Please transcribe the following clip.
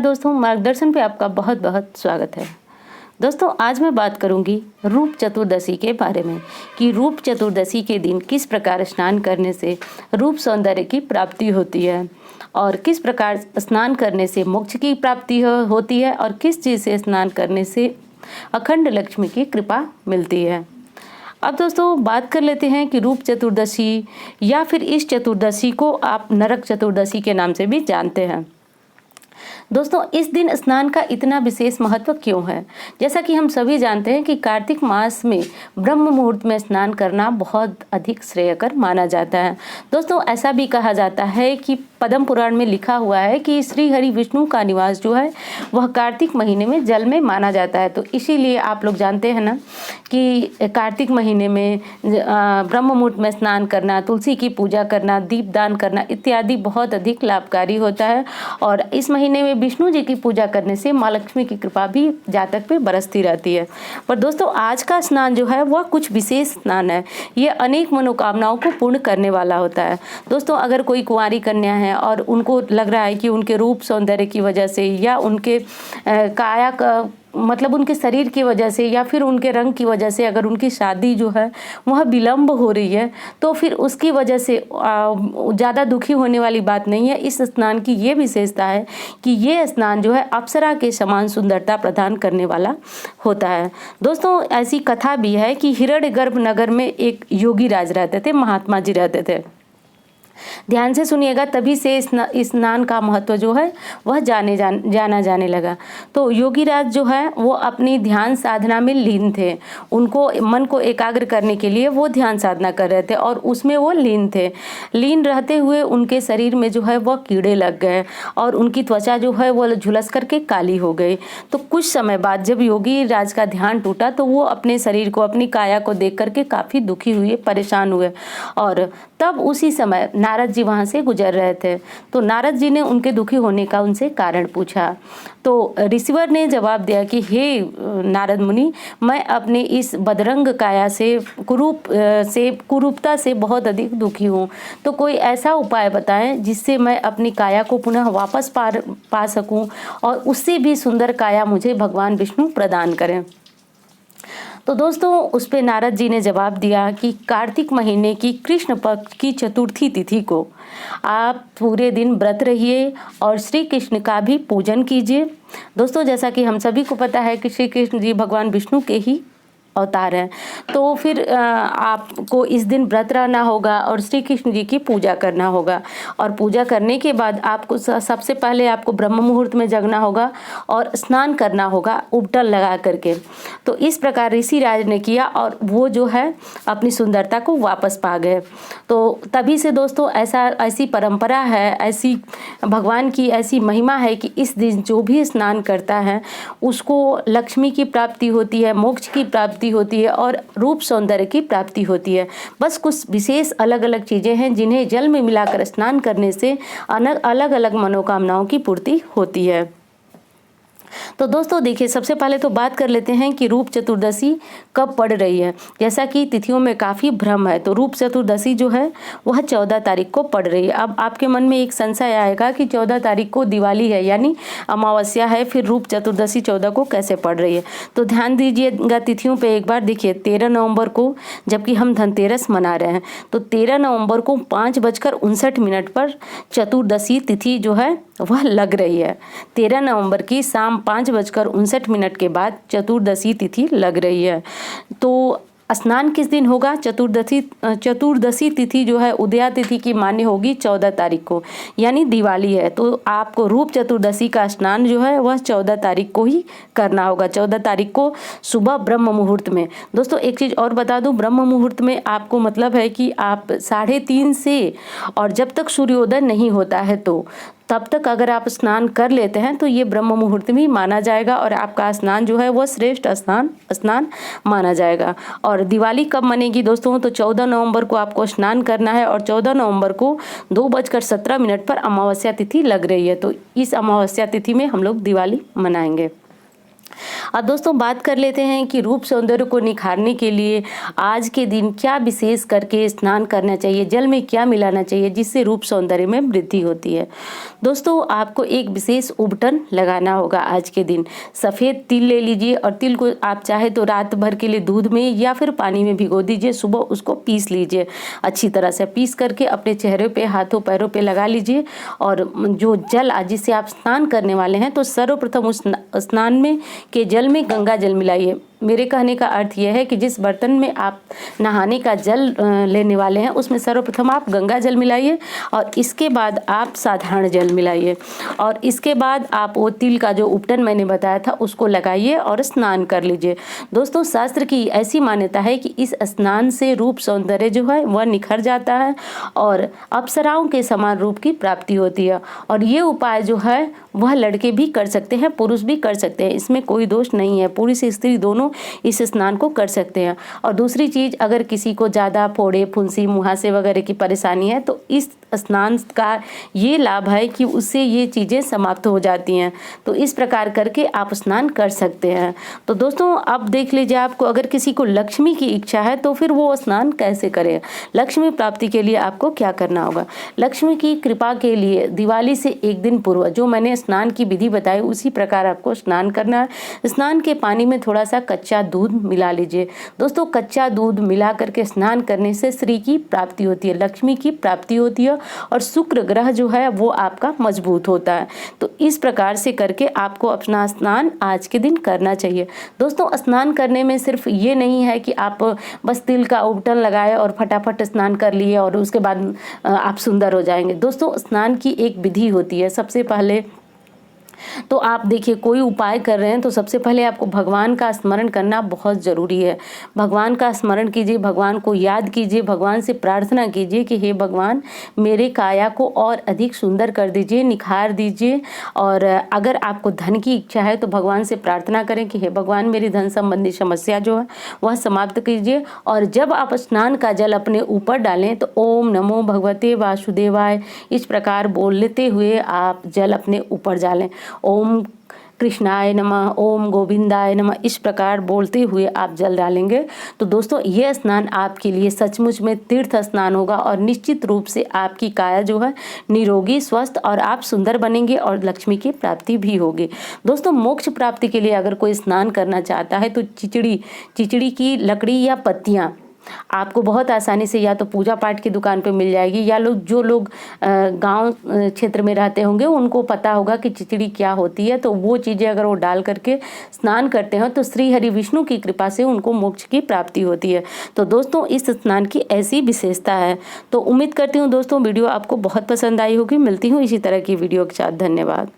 दोस्तों, मार्गदर्शन पे आपका बहुत बहुत स्वागत है। दोस्तों, आज मैं बात करूंगी रूप चतुर्दशी के बारे में कि रूप चतुर्दशी के दिन किस प्रकार स्नान करने से रूप सौंदर्य की प्राप्ति होती है और किस प्रकार स्नान करने से मोक्ष की प्राप्ति होती है और किस चीज़ से स्नान करने से अखंड लक्ष्मी की कृपा मिलती है। अब दोस्तों बात कर लेते हैं कि रूप चतुर्दशी या फिर इस चतुर्दशी को आप नरक चतुर्दशी के नाम से भी जानते हैं। दोस्तों, इस दिन स्नान का इतना विशेष महत्व क्यों है? जैसा कि हम सभी जानते हैं कि कार्तिक मास में ब्रह्म मुहूर्त में स्नान करना बहुत अधिक श्रेयकर माना जाता है। दोस्तों, ऐसा भी कहा जाता है कि पद्म पुराण में लिखा हुआ है कि श्री हरि विष्णु का निवास जो है वह कार्तिक महीने में जल में माना जाता है। तो इसीलिए आप लोग जानते हैं ना कि कार्तिक महीने में ब्रह्म मुहूर्त में स्नान करना, तुलसी की पूजा करना, दीपदान करना इत्यादि बहुत अधिक लाभकारी होता है। और इस महीने में विष्णु जी की पूजा करने से माँ लक्ष्मी की कृपा भी जातक पे बरसती रहती है। पर दोस्तों, आज का स्नान जो है वह कुछ विशेष स्नान है। ये अनेक मनोकामनाओं को पूर्ण करने वाला होता है। दोस्तों, अगर कोई कुंवारी कन्या है और उनको लग रहा है कि उनके रूप सौंदर्य की वजह से या उनके काया का मतलब उनके शरीर की वजह से या फिर उनके रंग की वजह से अगर उनकी शादी जो है वह विलम्ब हो रही है, तो फिर उसकी वजह से ज़्यादा दुखी होने वाली बात नहीं है। इस स्नान की ये विशेषता है कि ये स्नान जो है अप्सरा के समान सुंदरता प्रदान करने वाला होता है। दोस्तों, ऐसी कथा भी है कि हिरण्यगर्भ नगर में एक योगी राज रहते थे, महात्मा जी रहते थे। ध्यान से सुनिएगा, तभी से स्नान का महत्व जो है वह जाना जाने लगा। तो योगीराज जो है वो अपनी ध्यान साधना में लीन थे। उनको मन को एकाग्र करने के लिए वो ध्यान साधना कर रहे थे और उसमें वो लीन थे। लीन रहते हुए उनके शरीर में जो है वह कीड़े लग गए और उनकी त्वचा जो है वो झुलस करके काली हो गई। तो कुछ समय बाद जब योगीराज का ध्यान टूटा तो वो अपने शरीर को, अपनी काया को देख करके काफ़ी दुखी हुए, परेशान हुए। और तब उसी समय नारद जी वहाँ से गुजर रहे थे। तो नारद जी ने उनके दुखी होने का उनसे कारण पूछा। तो ऋषिवर ने जवाब दिया कि हे नारद मुनि, मैं अपने इस बदरंग काया से कुरूपता से बहुत अधिक दुखी हूँ। तो कोई ऐसा उपाय बताएं जिससे मैं अपनी काया को पुनः वापस पा सकूँ और उससे भी सुंदर काया मुझे भगवान विष्णु प्रदान करें। तो दोस्तों, उस पे नारद जी ने जवाब दिया कि कार्तिक महीने की कृष्ण पक्ष की चतुर्थी तिथि को आप पूरे दिन व्रत रहिए और श्री कृष्ण का भी पूजन कीजिए। दोस्तों, जैसा कि हम सभी को पता है कि श्री कृष्ण जी भगवान विष्णु के ही अवतार है, तो फिर आपको इस दिन व्रत रहना होगा और श्री कृष्ण जी की पूजा करना होगा। और पूजा करने के बाद आपको सबसे पहले आपको ब्रह्म मुहूर्त में जगना होगा और स्नान करना होगा उबटन लगा करके। तो इस प्रकार ऋषि राज ने किया और वो जो है अपनी सुंदरता को वापस पा गए। तो तभी से दोस्तों ऐसी परंपरा है, ऐसी भगवान की ऐसी महिमा है कि इस दिन जो भी स्नान करता है उसको लक्ष्मी की प्राप्ति होती है, मोक्ष की प्राप्ति होती है और रूप सौंदर्य की प्राप्ति होती है। बस कुछ विशेष अलग अलग चीजें हैं जिन्हें जल में मिलाकर स्नान करने से अलग अलग मनोकामनाओं की पूर्ति होती है। तो दोस्तों देखिए, सबसे पहले तो बात कर लेते हैं कि रूप चतुर्दशी कब पड़ रही है। जैसा कि तिथियों में काफ़ी भ्रम है, तो रूप चतुर्दशी जो है वह 14 तारीख को पड़ रही है। अब आपके मन में एक संशय आएगा कि 14 तारीख को दिवाली है यानी अमावस्या है, फिर रूप चतुर्दशी 14 को कैसे पड़ रही है। तो ध्यान दीजिएगा तिथियों पर एक बार। देखिए, 13 नवंबर को जबकि हम धनतेरस मना रहे हैं, तो 13 नवंबर को 5:59 पर चतुर्दशी तिथि जो है वह लग रही है। 13 नवंबर की शाम 5:59 के बाद चतुर्दशी तिथि लग रही है। तो स्नान किस दिन होगा? चतुर्दशी तिथि जो है उदया तिथि की मान्य होगी 14 तारीख को, यानी दिवाली है। तो आपको रूप चतुर्दशी का स्नान जो है वह 14 तारीख को ही करना होगा। 14 तारीख को सुबह ब्रह्म मुहूर्त में। दोस्तों, एक चीज़ और बता दूं, ब्रह्म मुहूर्त में आपको मतलब है कि आप 3:30 से और जब तक सूर्योदय नहीं होता है तो तब तक अगर आप स्नान कर लेते हैं तो ये ब्रह्म मुहूर्त में माना जाएगा और आपका स्नान जो है वह श्रेष्ठ स्नान माना जाएगा। और दिवाली कब मनेगी दोस्तों? तो 14 नवंबर को आपको स्नान करना है और 14 नवंबर को 2:17 पर अमावस्या तिथि लग रही है। तो इस अमावस्या तिथि में हम लोग दिवाली मनाएंगे। अब दोस्तों बात कर लेते हैं कि रूप सौंदर्य को निखारने के लिए आज के दिन क्या विशेष करके स्नान करना चाहिए, जल में क्या मिलाना चाहिए जिससे रूप सौंदर्य में वृद्धि होती है। दोस्तों आपको एक विशेष उबटन लगाना होगा आज के दिन। सफ़ेद तिल ले लीजिए और तिल को आप चाहे तो रात भर के लिए दूध में या फिर पानी में भिगो दीजिए, सुबह उसको पीस लीजिए। अच्छी तरह से पीस करके अपने चेहरे पे, हाथों पैरों पे लगा लीजिए। और जो जल जिससे आप स्नान करने वाले हैं तो सर्वप्रथम उस स्नान में के जल में गंगा जल मिलाइए। मेरे कहने का अर्थ यह है कि जिस बर्तन में आप नहाने का जल लेने वाले हैं उसमें सर्वप्रथम आप गंगा जल मिलाइए और इसके बाद आप साधारण जल मिलाइए और इसके बाद आप वो तिल का जो उपटन मैंने बताया था उसको लगाइए और स्नान कर लीजिए। दोस्तों शास्त्र की ऐसी मान्यता है कि इस स्नान से रूप सौंदर्य जो है वह निखर जाता है और अप्सराओं के समान रूप की प्राप्ति होती है। और ये उपाय जो है वह लड़के भी कर सकते हैं, पुरुष भी कर सकते हैं, इसमें कोई दोष नहीं है। पुरुष स्त्री दोनों इस स्नान को कर सकते हैं। और दूसरी चीज़, अगर किसी को ज़्यादा फोड़े, फुंसी, मुहासे वगैरह की परेशानी है तो इस स्नान का ये लाभ है कि उससे ये चीज़ें समाप्त हो जाती हैं। तो इस प्रकार करके आप स्नान कर सकते हैं। तो दोस्तों अब देख लीजिए, आपको अगर किसी को लक्ष्मी की इच्छा है तो फिर वो स्नान कैसे करें। लक्ष्मी प्राप्ति के लिए आपको क्या करना होगा। लक्ष्मी की कृपा के लिए दिवाली से एक दिन पूर्व जो मैंने स्नान की विधि बताई उसी प्रकार आपको स्नान करना है। स्नान के पानी में थोड़ा सा कच्चा दूध मिला लीजिए। दोस्तों कच्चा दूध मिला करके स्नान करने से श्री की प्राप्ति होती है, लक्ष्मी की प्राप्ति होती है और शुक्र ग्रह जो है वो आपका मजबूत होता है। तो इस प्रकार से करके आपको अपना स्नान आज के दिन करना चाहिए। दोस्तों स्नान करने में सिर्फ ये नहीं है कि आप बस तिल का उबटन लगाए और फटाफट स्नान कर लिए और उसके बाद आप सुंदर हो जाएंगे। दोस्तों स्नान की एक विधि होती है। सबसे पहले तो आप देखिए, कोई उपाय कर रहे हैं तो सबसे पहले आपको भगवान का स्मरण करना बहुत ज़रूरी है। भगवान का स्मरण कीजिए, भगवान को याद कीजिए, भगवान से प्रार्थना कीजिए कि हे भगवान मेरे काया को और अधिक सुंदर कर दीजिए, निखार दीजिए। और अगर आपको धन की इच्छा है तो भगवान से प्रार्थना करें कि हे भगवान मेरी धन संबंधी समस्या जो है वह समाप्त कीजिए। और जब आप स्नान का जल अपने ऊपर डालें तो ओम नमो भगवते वासुदेवाय इस प्रकार बोल लेते हुए आप जल अपने ऊपर डालें। ओम कृष्णाय नमः, ओम गोविंदाय नमः इस प्रकार बोलते हुए आप जल डालेंगे तो दोस्तों ये स्नान आपके लिए सचमुच में तीर्थ स्नान होगा और निश्चित रूप से आपकी काया जो है निरोगी, स्वस्थ और आप सुंदर बनेंगे और लक्ष्मी की प्राप्ति भी होगी। दोस्तों मोक्ष प्राप्ति के लिए अगर कोई स्नान करना चाहता है तो चिचड़ी की लकड़ी या पत्तियाँ आपको बहुत आसानी से या तो पूजा पाठ की दुकान पे मिल जाएगी या जो लोग गांव क्षेत्र में रहते होंगे उनको पता होगा कि चिचड़ी क्या होती है। तो वो चीज़ें अगर वो डाल करके स्नान करते हैं तो श्री हरि विष्णु की कृपा से उनको मोक्ष की प्राप्ति होती है। तो दोस्तों इस स्नान की ऐसी विशेषता है। तो उम्मीद करती हूँ दोस्तों वीडियो आपको बहुत पसंद आई होगी। मिलती हूँ इसी तरह की वीडियो के साथ। धन्यवाद।